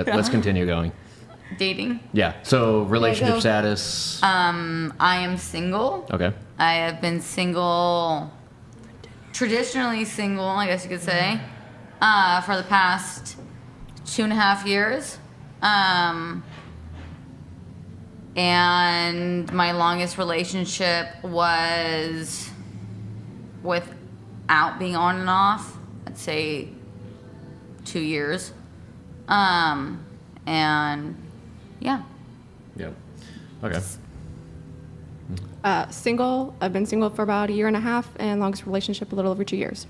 Let's continue going. Dating. Yeah. So relationship status. I am single. Okay. I have been single, traditionally single, I guess you could say, for the past 2.5 years. And my longest relationship was without being on and off, I'd say 2 years. And yeah. Yeah. Okay. Single. I've been single for about 1.5 years, and longest relationship a little over 2 years.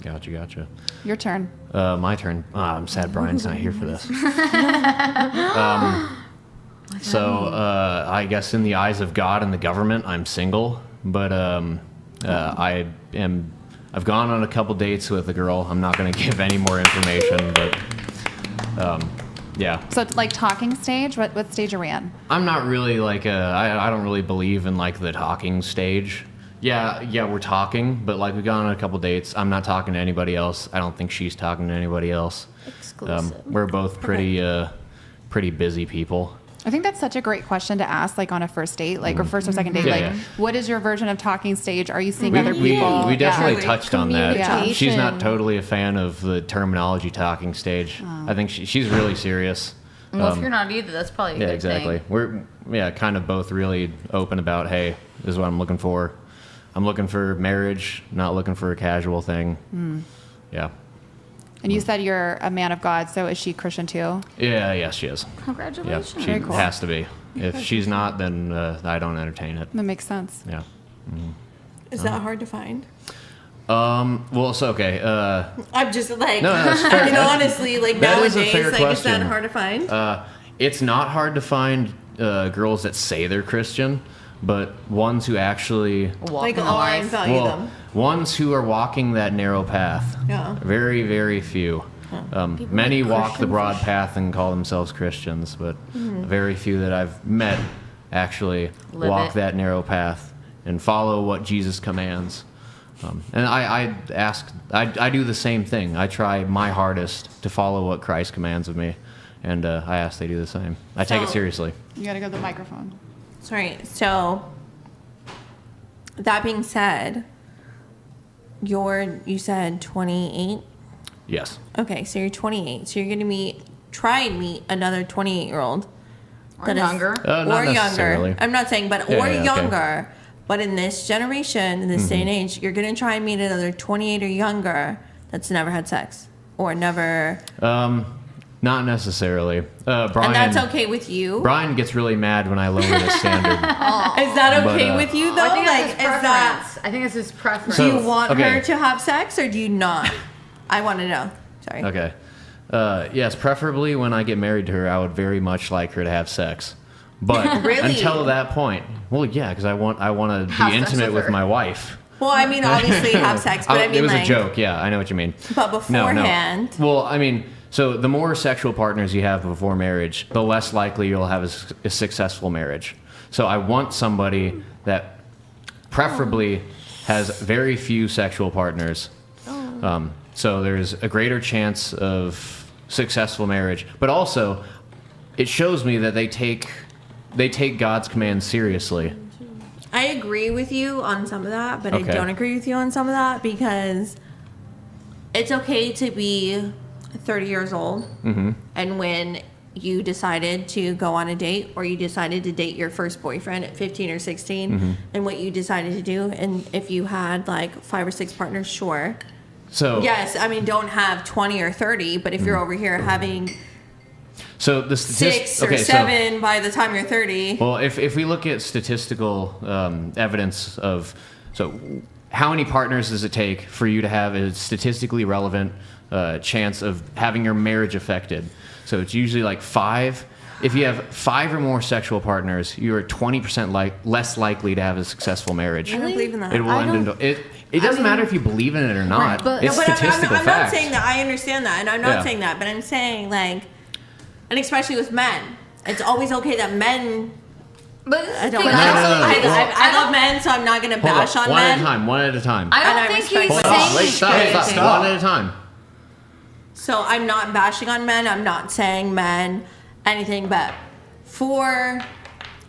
Gotcha. Your turn. My turn. I'm sad Brian's not here for this. I guess in the eyes of God and the government, I'm single, but I've gone on a couple dates with a girl. I'm not going to give any more information, but yeah. So it's like talking stage. What stage are we in? I'm not really like I don't really believe in like the talking stage. Yeah, we're talking, but like we've gone on a couple dates. I'm not talking to anybody else. I don't think she's talking to anybody else. Exclusive. We're both pretty busy people. I think that's such a great question to ask, like on a first date, like or first or second date. What is your version of talking stage? Are you seeing other people? We definitely touched on that. Yeah. She's not totally a fan of the terminology talking stage. I think she's really serious. Well, if you're not either, that's probably a good exactly. thing. We're kind of both really open about, hey, this is what I'm looking for. I'm looking for marriage, not looking for a casual thing. Yeah. And you said you're a man of God, so is she Christian too? Yeah, she is. Congratulations. Yeah, she has to be. If she's not, then I don't entertain it. That makes sense. Yeah. Is that hard to find? Well, it's okay. I'm just like, No, that's fair. I mean, honestly, like that is a nowadays, fair like, is question. that hard to find? It's not hard to find girls that say they're Christian, but ones who actually Like, I value them. ones who are walking that narrow path. Yeah. Very, very few. Many walk the broad path and call themselves Christians, but very few that I've met actually walk that narrow path and follow what Jesus commands. And I do the same thing. I try my hardest to follow what Christ commands of me, and I ask they do the same. I take it seriously. You got to go to the microphone. Sorry. So, that being said, you said 28? Yes. Okay, so you're 28. So you're going to try and meet another 28-year-old. Or younger. Not necessarily. I'm not saying, but younger. But in this generation, in this day and age, you're going to try and meet another 28 or younger that's never had sex or never. Not necessarily. Brian, and that's okay with you? Brian gets really mad when I lower the standard. Is that okay with you, though? I think it's his preference. Do you want her to have sex or do you not? I want to know. Sorry. Okay. Yes, preferably when I get married to her, I would very much like her to have sex. But Really? until that point, well, yeah, because I want to be intimate with my wife. Well, I mean, obviously have sex, but I mean, it was a joke. Yeah, I know what you mean. But beforehand. No. Well, I mean, so the more sexual partners you have before marriage, the less likely you'll have a successful marriage. So I want somebody that preferably has very few sexual partners. So there's a greater chance of successful marriage, but also it shows me that they take God's commands seriously. I agree with you on some of that, but I don't agree with you on some of that because it's okay to be 30 years old and when you decided to go on a date or you decided to date your first boyfriend at 15 or 16 and what you decided to do, and if you had like 5 or 6 partners, sure. So yes, I mean, don't have 20 or 30, but if you're over here having the 6 or 7 by the time you're 30. Well, if we look at statistical evidence of how many partners does it take for you to have a statistically relevant chance of having your marriage affected? So it's usually like 5. If you have 5 or more sexual partners, you are 20% less likely to have a successful marriage. I don't believe in that. It will end in it doesn't matter if you believe in it or not. It's statistical I'm fact. not saying that. I understand that, and I'm not saying that, but I'm saying like, and especially with men, it's always okay that men. But I don't. I love men, so I'm not going to bash on men. One at a time. I don't think he's saying Stop. One at a time. So I'm not bashing on men. I'm not saying men anything, but for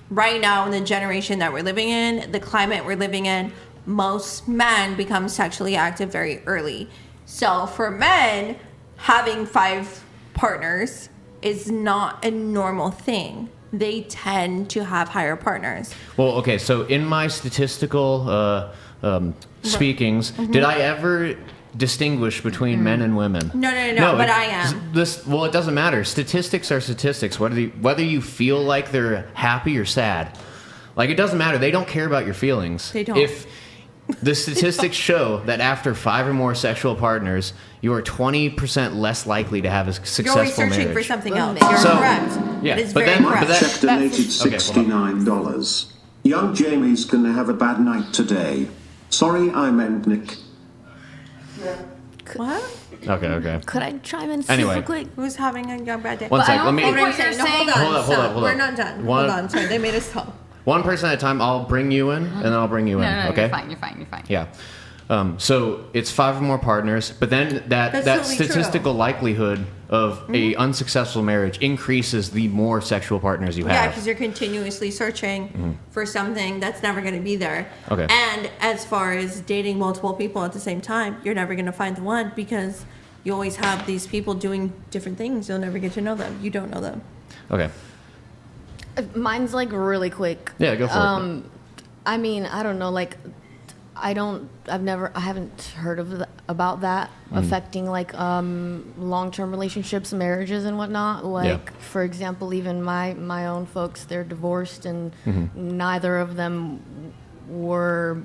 right now in the generation that we're living in, the climate we're living in, most men become sexually active very early. So for men, having 5 partners is not a normal thing. They tend to have higher partners. Well, okay, so in my statistical speakings, did I ever distinguish between men and women? No, but I am. Well, it doesn't matter. Statistics are statistics, whether you feel like they're happy or sad. Like, it doesn't matter. They don't care about your feelings. They don't. If the statistics show that after 5 or more sexual partners, you are 20% less likely to have a successful You're researching marriage. for something else. So- You're correct. Yeah, It is but very then- correct. but that- Check donated Okay, $69. Young Jamie's gonna have a bad night today. Sorry, I meant Nick. What? Okay. Could I chime in Anyway. super quick? Who's having a bad day? One But I sec. don't Let me. think Hold what you're saying. on. Hold up. We're not done. One- Hold on. Sorry, they made us talk. One person at a time. I'll bring you in, and then I'll bring you in. No, Okay. you're fine. Yeah. So it's 5 or more partners, but then that That's totally statistical likelihood of a unsuccessful marriage increases the more sexual partners you Yeah, have. because you're continuously searching for something that's never going to be there. Okay. And as far as dating multiple people at the same time, you're never going to find the one because you always have these people doing different things. You'll never get to know them. You don't know them. Okay. Mine's like really quick. Yeah, go for it. I mean, I don't know, like, I haven't heard of about that affecting like long-term relationships, marriages, and whatnot. Like, for example, even my own folks, they're divorced, and neither of them were,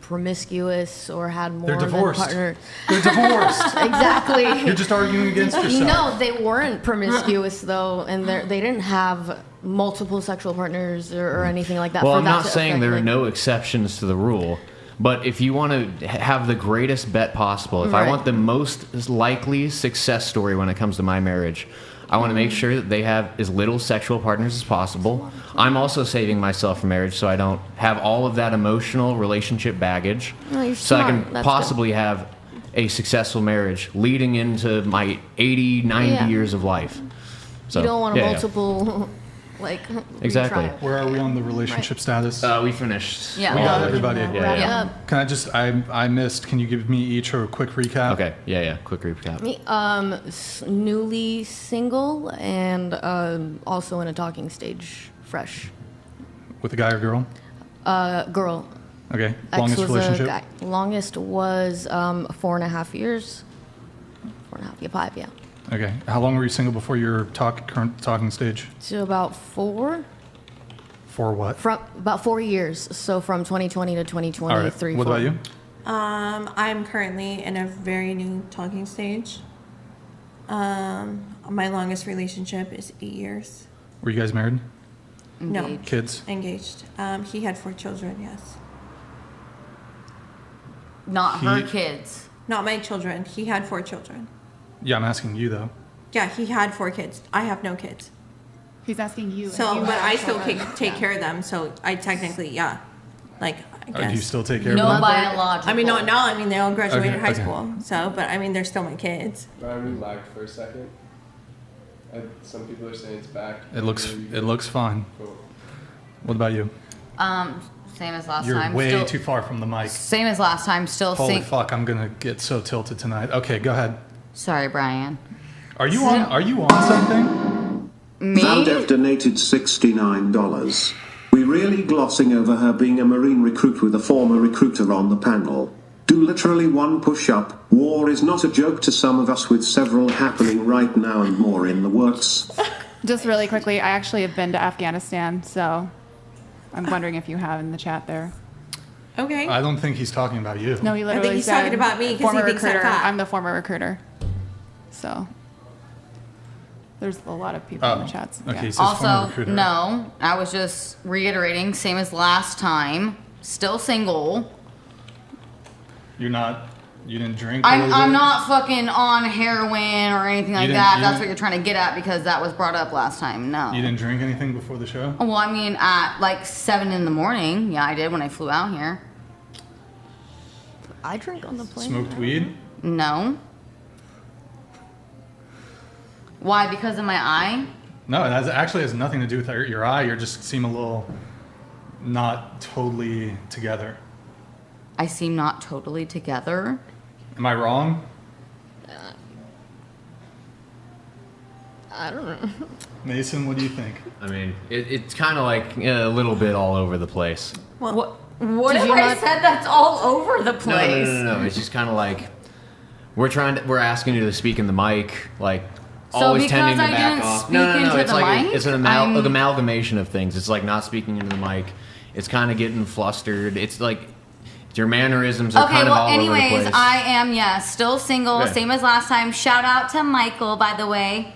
promiscuous or had more They're than divorced. partner. They're divorced. Exactly. You're just arguing against yourself. No, they weren't promiscuous though, and they didn't have multiple sexual partners or anything like that. Well, for I'm that not to saying affect, there are like- no exceptions to the rule, but if you want to have the greatest bet possible, if I Right. want the most likely success story when it comes to my marriage, I want to make sure that they have as little sexual partners as possible. I'm also saving myself for marriage so I don't have all of that emotional relationship baggage. Oh, you're so I smart. can That's possibly have a successful marriage leading into my 80, 90 Yeah. years of life. So, You don't want yeah. multiple, like, Exactly. retrial. Where are we on the relationship status? We finished. Yeah. We got Well, everybody. Yeah, Wrap yeah. up. Can I just, I missed, can you give me each a quick recap? Okay. Yeah. Quick recap. Me, newly single and also in a talking stage, fresh. With a guy or girl? Girl. Okay. Ex Longest was relationship? a guy. Longest was 4.5 years. 4.5, yeah, 5, yeah. Okay. How long were you single before your current talking stage? So about 4. For what? From about 4 years. So from 2020 to 2023. All right. What about you? I'm currently in a very new talking stage. My longest relationship is 8 years. Were you guys married? No, Engaged. Kids? engaged. He had 4 children. Yes, Not her He- kids. not my children. He had 4 children. Yeah, I'm asking you though. Yeah, he had 4 kids. I have no kids. He's asking you. So, and you but have I still children. take care of them. So I technically, yeah, like I Do you guess. still take care No of them? biological. I mean, not now. I mean, they all graduated Okay, high okay. school. So, but I mean, they're still my kids. Ryan, we lagged for a second. Some people are saying it's back. It looks fine. Cool. What about you? Same as last You're time. way still, too far from the mic. Same as last time. Still Holy fuck, I'm gonna get so tilted tonight. Okay, go ahead. Sorry, Brian. Are you on something? Me? Valdev donated $69. We really glossing over her being a Marine recruit with a former recruiter on the panel. Do literally one push-up. War is not a joke to some of us with several happening right now and more in the works. Just really quickly, I actually have been to Afghanistan, so I'm wondering if you have in the chat there. Okay. I don't think he's talking about you. No, he literally he's said talking about me 'cause he former thinks I'm recruiter. fat. I'm the former recruiter. So there's a lot of people in the chats. Okay, Yeah. he says former Also, recruiter. no. I was just reiterating. Same as last time. Still single. You didn't drink. a I'm little bit? not fucking on heroin or anything like didn't- that. you That's didn't- what you're trying to get at because that was brought up last time. No. You didn't drink anything before the show? Well, I mean, at like 7 in the morning. Yeah, I did when I flew out here. I drink on the plane. Smoked weed? No. Why? Because of my eye? No, it actually has nothing to do with your eye. You just seem a little not totally together. I seem not totally together. Am I wrong? I don't know. Mason, what do you think? I mean, it's kind of like a little bit all over the place. What if I said that's all over the place? No. It's just kind of like we're asking you to speak in the mic, like So always because tending to I back didn't off. speak No. into It's the like mic, it's an amalgamation of things. It's like not speaking into the mic. It's kind of getting flustered. It's like your mannerisms are kind of all over the place. Anyways, I am still single, Okay. same as last time. Shout out to Michael, by the way.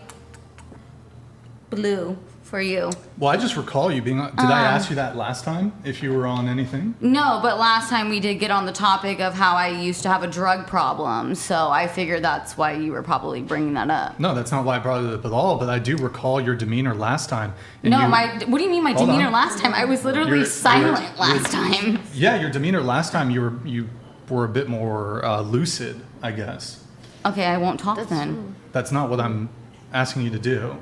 Blue for you. Well, I just recall you being on. Did I ask you that last time? If you were on anything? No, but last time we did get on the topic of how I used to have a drug problem, so I figured that's why you were probably bringing that up. No, that's not why I brought it up at all. But I do recall your demeanor last time. And No, what do you mean my Hold demeanor on. last time? I was literally silent last time. Yeah, your demeanor last time you were a bit more lucid, I guess. Okay, I won't talk then. That's not what I'm asking you to do.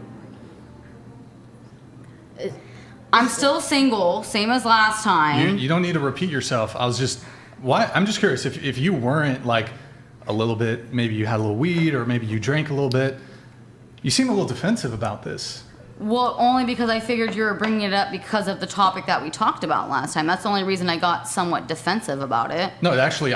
I'm still single, same as last time. You don't need to repeat yourself. I'm just curious if you weren't like a little bit, maybe you had a little weed or maybe you drank a little bit. You seem a little defensive about this. Well, only because I figured you were bringing it up because of the topic that we talked about last time. That's the only reason I got somewhat defensive about it. No, actually,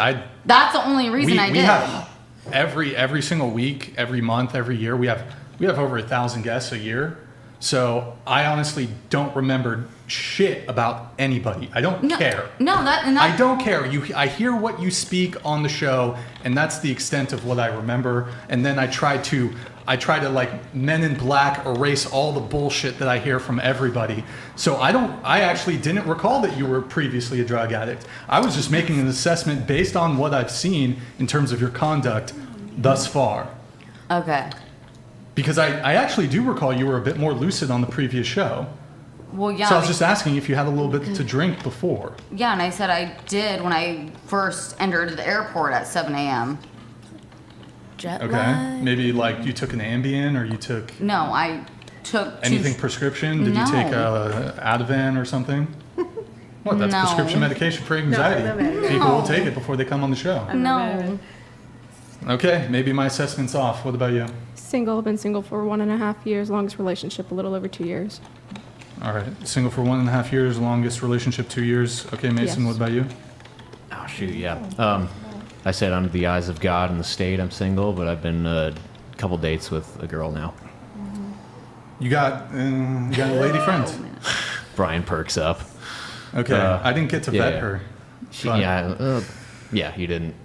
That's the only reason I we did. have every single week, every month, every year. We have over 1,000 guests a year. So I honestly don't remember shit about anybody. I don't care. I don't care. I hear what you speak on the show, and that's the extent of what I remember. And then I try to like Men in Black erase all the bullshit that I hear from everybody. So I actually didn't recall that you were previously a drug addict. I was just making an assessment based on what I've seen in terms of your conduct thus far. Okay. Because I actually do recall you were a bit more lucid on the previous show. Well, yeah. So I was just asking if you had a little bit to drink before. Yeah, and I said I did when I first entered the airport at 7 a.m. Jet Okay. lag. Maybe like you took an Ambien or you took No, I took anything prescription? Did you take Ativan or something? What? That's No. prescription medication for anxiety. People will take it before they come on the show. No. Okay, maybe my assessment's off. What about you? Single, been single for 1.5 years, longest relationship a little over 2 years. All right, single for 1.5 years, longest relationship 2 years. Okay, Mason, Yes. what about you? Oh shoot, yeah. I said under the eyes of God in the state I'm single, but I've been a couple dates with a girl now. You got a lady friend. Brian perks up. Okay, I didn't get to vet her. Yeah, you didn't.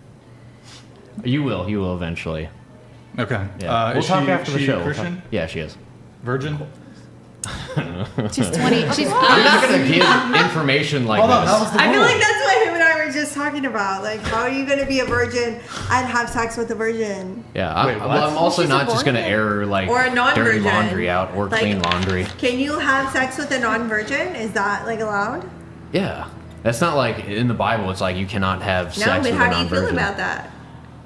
You will eventually. Okay. Yeah. We'll talk after the show. Christian? Yeah, she is. Virgin? She's 20. She's I'm not going to give information like this. I feel like that's what him and I were just talking about. Like, how are you going to be a virgin and have sex with a virgin? Yeah, I'm also not just going to air like or a non-virgin. dirty laundry out or Like, clean laundry. Can you have sex with a non-virgin? Is that like allowed? Yeah, that's not like in the Bible. It's like you cannot have sex No, with but a how do you non-virgin. feel about that?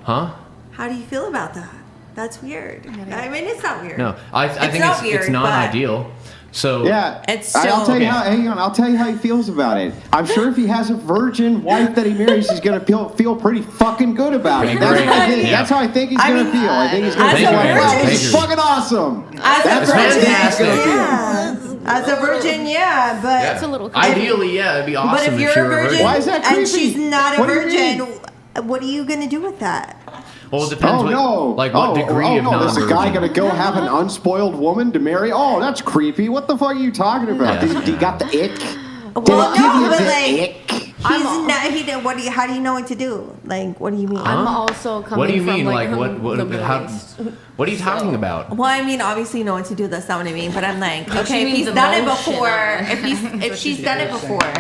Huh? How do you feel about that? That's weird. I mean, it's not weird. No, I think not it's weird, not but ideal. So yeah, it's still. I'll tell you how. Hang on, I'll tell you how he feels about it. I'm sure if he has a virgin wife that he marries, he's gonna feel pretty fucking good about it. That's what I think. Yeah. That's how I think he's gonna feel. I think he's gonna feel like, wow, this is fucking awesome. As a virgin, yeah. As a virgin, yeah, but It's a little creepy. Ideally, yeah, it'd be awesome but if you're she a were virgin, Why is that creepy? and she's not a What do you virgin, mean? what are you gonna do with that? Well, it depends. What degree of There's a guy non-virgin. gonna go have an unspoiled woman to marry? Oh, that's creepy. What the fuck are you talking about? Yeah. Do you got the ick? Well, no, but like, ick? he's not. He did. How do you know what to do? Like, what do you mean? I'm also coming What do you from mean? like, Like, what? the How? boys. What are you talking about? Well, I mean, obviously, you know what to do. That's not what I mean. But I'm like, But okay, she if means he's done it emotion before, or- if she's done it before,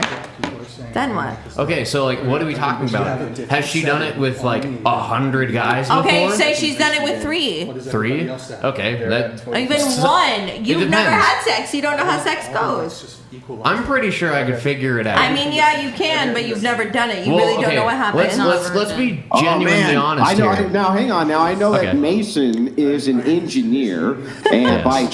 Then what? Okay, so like, what are we talking about? Has she done it with like 100 guys before? Okay, say she's done it with 3. 3? Okay, that even 1. You've never had sex. You don't know how sex goes. I'm pretty sure I could figure it out. I mean, yeah, you can, but you've never done it. You really don't know what happens. Let's be genuinely honest I know. here. Now, hang on. Now, I know that Mason is an engineer, and by